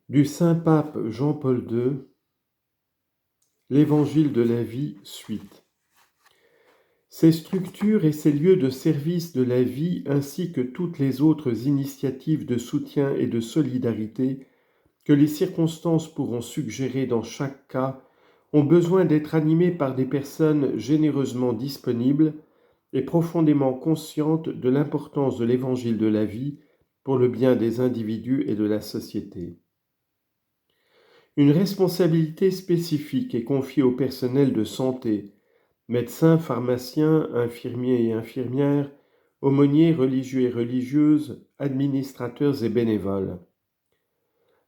Du Saint-Pape Jean-Paul II, l'Évangile de la vie, suite. Ces structures et ces lieux de service de la vie, ainsi que toutes les autres initiatives de soutien et de solidarité que les circonstances pourront suggérer dans chaque cas, ont besoin d'être animées par des personnes généreusement disponibles et profondément conscientes de l'importance de l'Évangile de la vie pour le bien des individus et de la société. Une responsabilité spécifique est confiée au personnel de santé, médecins, pharmaciens, infirmiers et infirmières, aumôniers religieux et religieuses, administrateurs et bénévoles.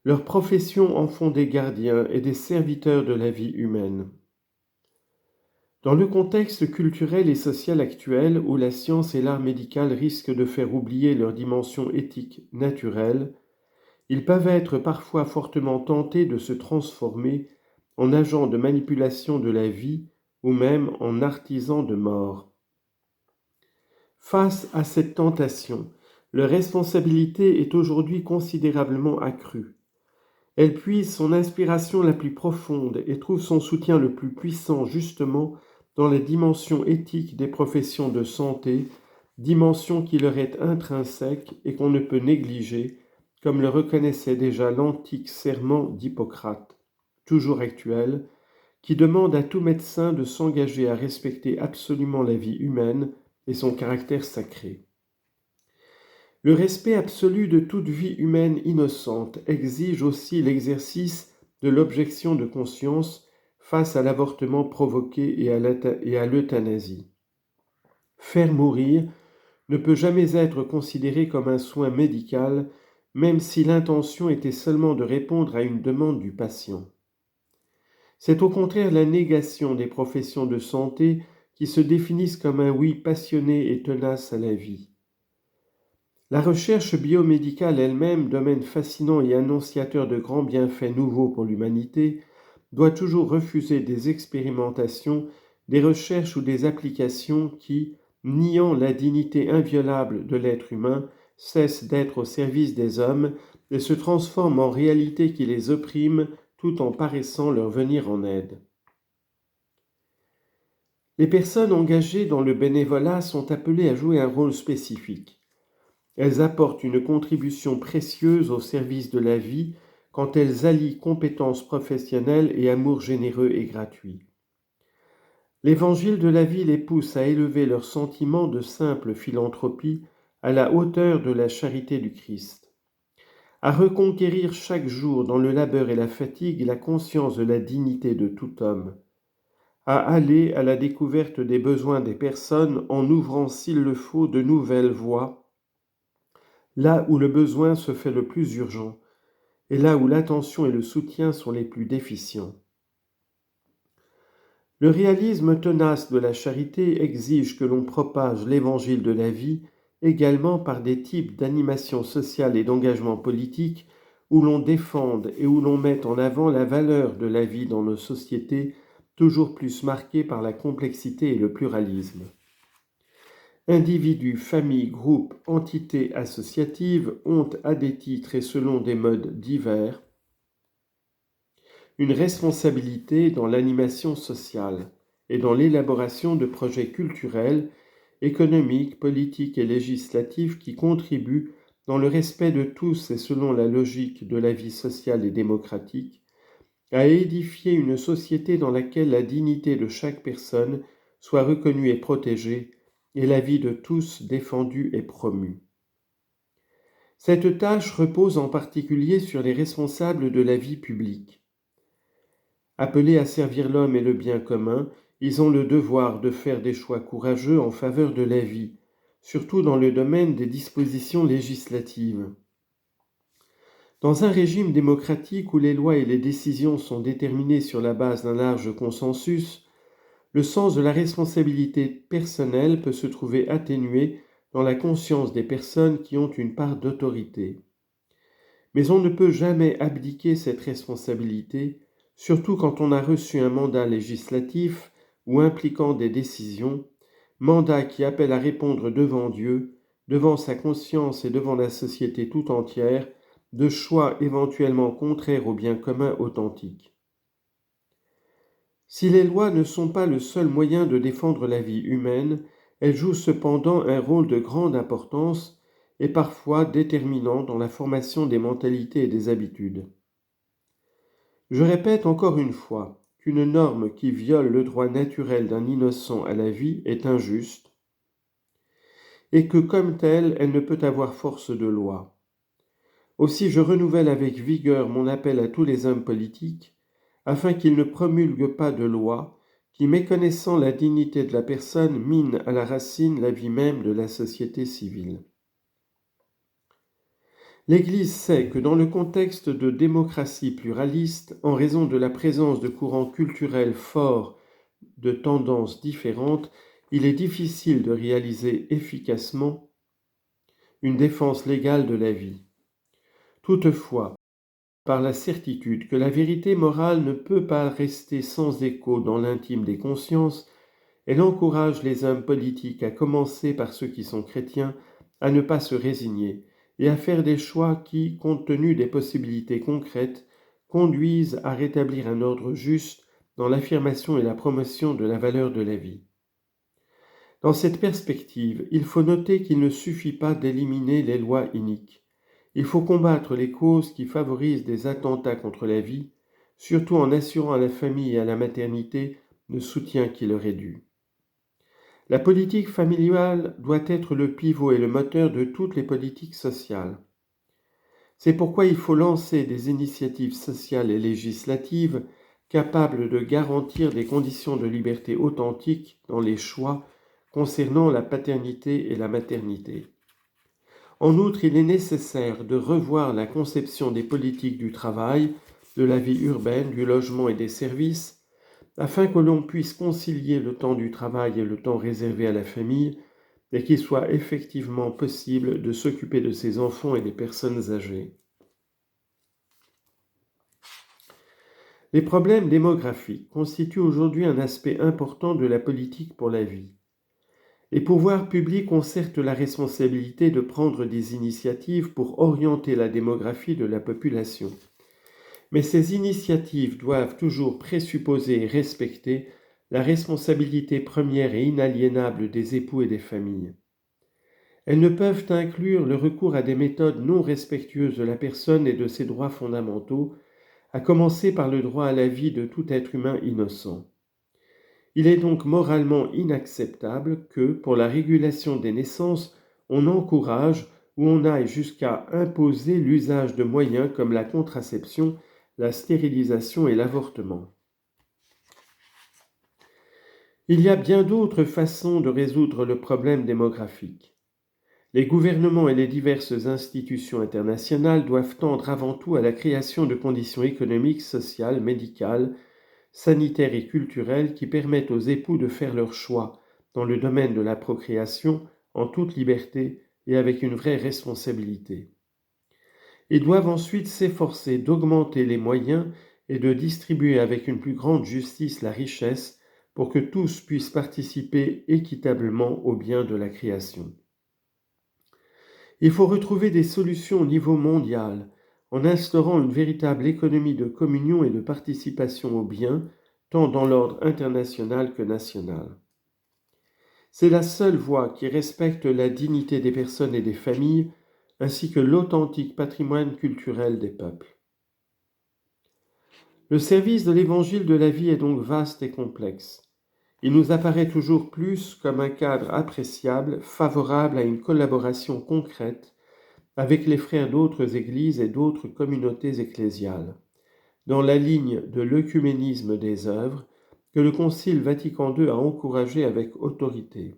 Leurs professions en font des gardiens et des serviteurs de la vie humaine. Dans le contexte culturel et social actuel où la science et l'art médical risquent de faire oublier leur dimension éthique naturelle, ils peuvent être parfois fortement tentés de se transformer en agents de manipulation de la vie ou même en artisans de mort. Face à cette tentation, leur responsabilité est aujourd'hui considérablement accrue. Elle puise son inspiration la plus profonde et trouve son soutien le plus puissant justement dans la dimension éthique des professions de santé, dimension qui leur est intrinsèque et qu'on ne peut négliger, comme le reconnaissait déjà l'antique serment d'Hippocrate, toujours actuel, qui demande à tout médecin de s'engager à respecter absolument la vie humaine et son caractère sacré. Le respect absolu de toute vie humaine innocente exige aussi l'exercice de l'objection de conscience face à l'avortement provoqué et à l'euthanasie. Faire mourir ne peut jamais être considéré comme un soin médical, même si l'intention était seulement de répondre à une demande du patient. C'est au contraire la négation des professions de santé qui se définissent comme un oui passionné et tenace à la vie. La recherche biomédicale elle-même, domaine fascinant et annonciateur de grands bienfaits nouveaux pour l'humanité, doit toujours refuser des expérimentations, des recherches ou des applications qui, niant la dignité inviolable de l'être humain, cessent d'être au service des hommes et se transforment en réalité qui les opprime tout en paraissant leur venir en aide. Les personnes engagées dans le bénévolat sont appelées à jouer un rôle spécifique. Elles apportent une contribution précieuse au service de la vie quand elles allient compétences professionnelles et amour généreux et gratuit. L'Évangile de la vie les pousse à élever leur sentiment de simple philanthropie à la hauteur de la charité du Christ, à reconquérir chaque jour dans le labeur et la fatigue la conscience de la dignité de tout homme, à aller à la découverte des besoins des personnes en ouvrant s'il le faut de nouvelles voies, là où le besoin se fait le plus urgent et là où l'attention et le soutien sont les plus déficients. Le réalisme tenace de la charité exige que l'on propage l'évangile de la vie également par des types d'animation sociale et d'engagement politique où l'on défende et où l'on mette en avant la valeur de la vie dans nos sociétés toujours plus marquées par la complexité et le pluralisme. Individus, familles, groupes, entités associatives ont, à des titres et selon des modes divers, une responsabilité dans l'animation sociale et dans l'élaboration de projets culturels, économiques, politiques et législatifs qui contribuent, dans le respect de tous et selon la logique de la vie sociale et démocratique, à édifier une société dans laquelle la dignité de chaque personne soit reconnue et protégée et la vie de tous défendue et promue. Cette tâche repose en particulier sur les responsables de la vie publique. Appelés à servir l'homme et le bien commun, ils ont le devoir de faire des choix courageux en faveur de la vie, surtout dans le domaine des dispositions législatives. Dans un régime démocratique où les lois et les décisions sont déterminées sur la base d'un large consensus, le sens de la responsabilité personnelle peut se trouver atténué dans la conscience des personnes qui ont une part d'autorité. Mais on ne peut jamais abdiquer cette responsabilité, surtout quand on a reçu un mandat législatif ou impliquant des décisions, mandat qui appelle à répondre devant Dieu, devant sa conscience et devant la société tout entière, de choix éventuellement contraires au bien commun authentique. Si les lois ne sont pas le seul moyen de défendre la vie humaine, elles jouent cependant un rôle de grande importance et parfois déterminant dans la formation des mentalités et des habitudes. Je répète encore une fois qu'une norme qui viole le droit naturel d'un innocent à la vie est injuste et que comme telle, elle ne peut avoir force de loi. Aussi je renouvelle avec vigueur mon appel à tous les hommes politiques afin qu'ils ne promulguent pas de loi qui, méconnaissant la dignité de la personne, mine à la racine la vie même de la société civile. L'Église sait que dans le contexte de démocratie pluraliste, en raison de la présence de courants culturels forts de tendances différentes, il est difficile de réaliser efficacement une défense légale de la vie. Toutefois, par la certitude que la vérité morale ne peut pas rester sans écho dans l'intime des consciences, elle encourage les hommes politiques, à commencer par ceux qui sont chrétiens, à ne pas se résigner et à faire des choix qui, compte tenu des possibilités concrètes, conduisent à rétablir un ordre juste dans l'affirmation et la promotion de la valeur de la vie. Dans cette perspective, il faut noter qu'il ne suffit pas d'éliminer les lois iniques. Il faut combattre les causes qui favorisent des attentats contre la vie, surtout en assurant à la famille et à la maternité le soutien qui leur est dû. La politique familiale doit être le pivot et le moteur de toutes les politiques sociales. C'est pourquoi il faut lancer des initiatives sociales et législatives capables de garantir des conditions de liberté authentiques dans les choix concernant la paternité et la maternité. En outre, il est nécessaire de revoir la conception des politiques du travail, de la vie urbaine, du logement et des services, afin que l'on puisse concilier le temps du travail et le temps réservé à la famille, et qu'il soit effectivement possible de s'occuper de ses enfants et des personnes âgées. Les problèmes démographiques constituent aujourd'hui un aspect important de la politique pour la vie. Les pouvoirs publics ont certes la responsabilité de prendre des initiatives pour orienter la démographie de la population. Mais ces initiatives doivent toujours présupposer et respecter la responsabilité première et inaliénable des époux et des familles. Elles ne peuvent inclure le recours à des méthodes non respectueuses de la personne et de ses droits fondamentaux, à commencer par le droit à la vie de tout être humain innocent. Il est donc moralement inacceptable que, pour la régulation des naissances, on encourage ou on aille jusqu'à imposer l'usage de moyens comme la contraception, la stérilisation et l'avortement. Il y a bien d'autres façons de résoudre le problème démographique. Les gouvernements et les diverses institutions internationales doivent tendre avant tout à la création de conditions économiques, sociales, médicales, sanitaires et culturelles qui permettent aux époux de faire leurs choix dans le domaine de la procréation en toute liberté et avec une vraie responsabilité. Ils doivent ensuite s'efforcer d'augmenter les moyens et de distribuer avec une plus grande justice la richesse pour que tous puissent participer équitablement au bien de la création. Il faut retrouver des solutions au niveau mondial en instaurant une véritable économie de communion et de participation au bien, tant dans l'ordre international que national. C'est la seule voie qui respecte la dignité des personnes et des familles, ainsi que l'authentique patrimoine culturel des peuples. Le service de l'évangile de la vie est donc vaste et complexe. Il nous apparaît toujours plus comme un cadre appréciable, favorable à une collaboration concrète avec les frères d'autres églises et d'autres communautés ecclésiales, dans la ligne de l'œcuménisme des œuvres que le Concile Vatican II a encouragé avec autorité.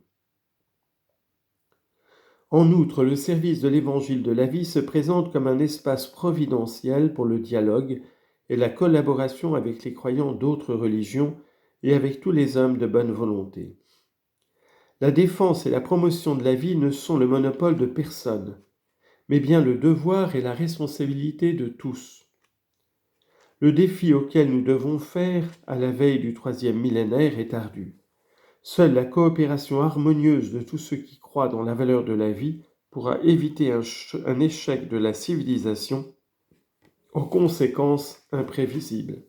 En outre, le service de l'évangile de la vie se présente comme un espace providentiel pour le dialogue et la collaboration avec les croyants d'autres religions et avec tous les hommes de bonne volonté. La défense et la promotion de la vie ne sont le monopole de personne, mais bien le devoir et la responsabilité de tous. Le défi auquel nous devons faire à la veille du 3e millénaire est ardu. Seule la coopération harmonieuse de tous ceux qui croient dans la valeur de la vie pourra éviter un échec de la civilisation en conséquence imprévisible.